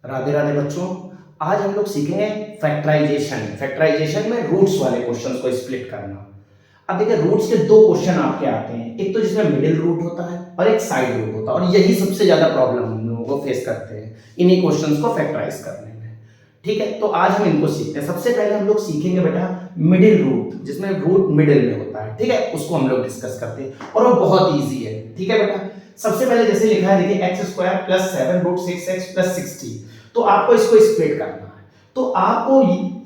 राधे राधे बच्चों, आज हम लोग सीखेंगे फैक्टराइजेशन। फैक्टराइजेशन में रूट्स वाले क्वेश्चंस को स्प्लिट करना। अब देखिए, रूट्स के दो क्वेश्चन आपके आते हैं, एक तो जिसमें मिडिल रूट होता है और एक साइड रूट होता है, और यही सबसे ज्यादा प्रॉब्लम हम लोगों को फेस करते हैं इन्हीं क्वेश्चंस को फैक्टराइज करने में। ठीक है, तो आज हम इनको सीखते हैं। सबसे पहले हम लोग सीखेंगे बेटा मिडिल रूट, जिसमें रूट मिडिल में होता है। ठीक है, उसको हम लोग डिस्कस करते हैं और वो बहुत ईजी है। ठीक है बेटा, सबसे पहले जैसे लिखा है, देखिए x square plus 7 root 6x plus 60, तो आपको इसको स्प्लिट करना है। तो आपको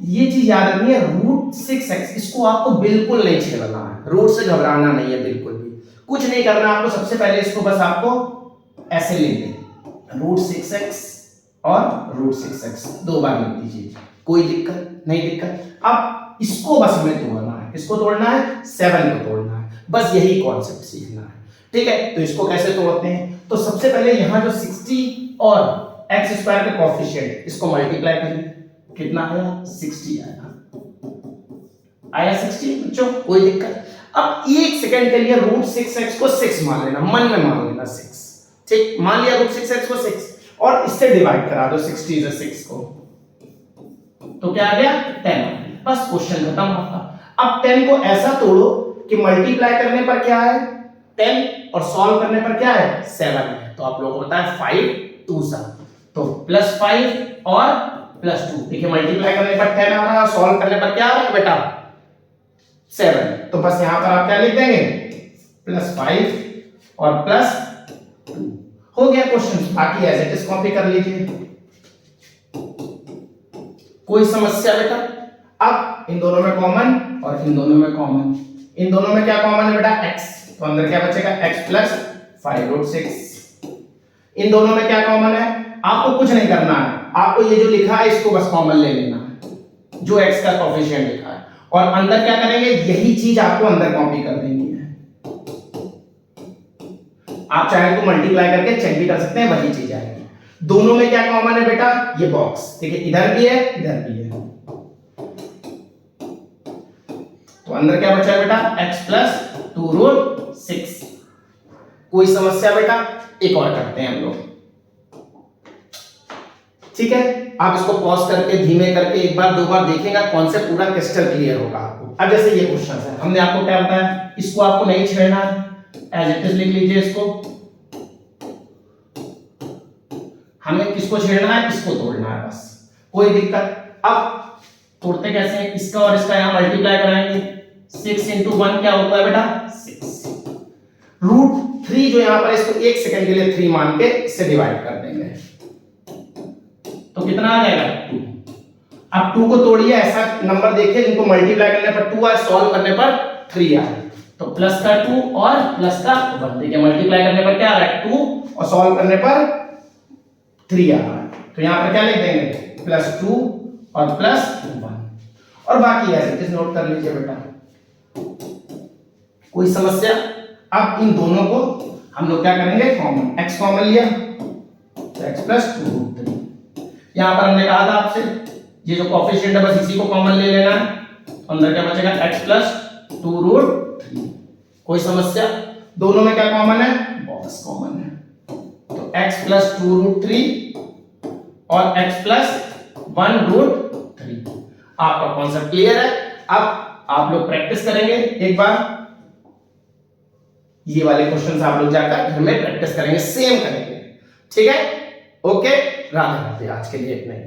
ये चीज याद रखनी है, रूट 6x इसको आपको बिल्कुल नहीं छेड़ना है, रूट से घबराना नहीं है, बिल्कुल भी कुछ नहीं करना आपको। सबसे पहले इसको बस आपको ऐसे लिख दें, रूट 6x और रूट 6x दो बार लिख दीजिए, कोई दिक्कत नहीं। दिक्कत अब इसको बस हमें तोड़ना है। किसको तोड़ना है? 7 को तोड़ना है, बस यही कॉन्सेप्ट सीखना है। ठीक है, तो इसको कैसे तोड़ते हैं? तो सबसे पहले यहां जो 60 और एक्स स्क्वायर के कोएफिशिएंट, इसको मल्टीप्लाई करिए। कितना आया? 60 आया 60 बच्चों, कोई दिक्कत। अब एक सेकंड के लिए रूट 6x को 6 मान लेना, मन में मान लेना 6। ठीक, मान लिया रूट 6x को 6 और इससे डिवाइड करा दो 60 से 6 को, तो क्या आ गया? 10। बस क्वेश्चन खत्म आपका। अब 10 को ऐसा तोड़ो कि मल्टीप्लाई करने पर क्या है? 10 और सॉल्व करने पर क्या है? 7 है। तो आप लोगों को पता है 5 2 सा, तो प्लस 5 और प्लस 2। देखिए, मल्टीप्लाई करने पर 10 आ रहा है, सॉल्व करने पर क्या आ रहा है बेटा? 7। तो बस यहां पर आप क्या लिख देंगे? प्लस 5 और प्लस 2। हो गया क्वेश्चन। बाकी एज इट इज कॉपी कर लीजिए, कोई समस्या बेटा? अब इन दोनों में कॉमन और इन दोनों में कॉमन, इन दोनों में क्या कॉमन है बेटा? x, तो अंदर क्या बचेगा? x plus 5 root 6। इन दोनों में क्या कॉमन है? आपको कुछ नहीं करना है, आपको ये जो लिखा है इसको बस कॉमन ले लेना है, जो x का कोएफिशिएंट लिखा है, और अंदर क्या करेंगे? यही चीज आपको अंदर कॉपी कर देनी है। आप चाहे तो मल्टीप्लाई करके चेक भी कर सकते हैं, वही चीज आएगी। दोनों में क्या कॉमन है बेटा? ये बॉक्स। देखिए, इधर भी है, इधर भी है, तो अंदर क्या बचा है बेटा? x plus 2 root 6। कोई समस्या बेटा? एक और करते हैं हम लोग। ठीक है, आप इसको पॉज करके धीमे करके एक बार दो बार देखेंगे, कॉन्सेप्ट पूरा क्रिस्टल क्लियर होगा आपको। अब जैसे ये क्वेश्चन है, हमने आपको क्या बताया? इसको आपको नहीं छेड़ना है, एज इट इज लिख लीजिए इसको। हमें किसको छेड़ना है? इसको तोड़ना है बस, कोई दिक्कत। अब तोड़ते कैसे हैं? इसका और इसका यहां मल्टीप्लाई कराएंगे। 6 into 1 क्या होता है बेटा? 6। रूट 3 जो यहां पर, इसको एक सेकंड के लिए 3 मान के इससे डिवाइड कर देंगे, तो कितना आ जाएगा? 2। अब 2 को तोड़िए, ऐसा नंबर देखिए जिनको मल्टीप्लाई करने पर 2 आए, सॉल्व करने पर 3 आए, तो प्लस का 2 और प्लस का 1। देखिए, मल्टीप्लाई करने पर क्या आ रहा है? 2 और सॉल्व करने पर 3 आ रहा है, तो यहां पर क्या लिख देंगे? प्लस 2 और प्लस 1, और बाकी ऐसे किस नोट कर लीजिए बेटा। कोई समस्या? अब इन दोनों को हम लोग क्या करेंगे? कॉमन, x कॉमन लिया तो x प्लस 2 रूट 3। यहां पर हमने कहा था आपसे, ये जो कोएफिशिएंट है बस इसी को कॉमन ले लेना है, तो अंदर क्या बचेगा? x plus 2 root 3। कोई समस्या? दोनों में क्या कॉमन है? बॉक्स कॉमन है, तो x प्लस 2 रूट 3 और x प्लस 1 रूट 3। आपका कॉन्सेप्ट क्लियर है? अब आप लोग प्रैक्टिस करेंगे एक बार, ये वाले क्वेश्चंस आप लोग जाकर घर में प्रैक्टिस करेंगे, सेम करेंगे। ठीक है, ओके, राधे राधे। आज के लिए इतना ही।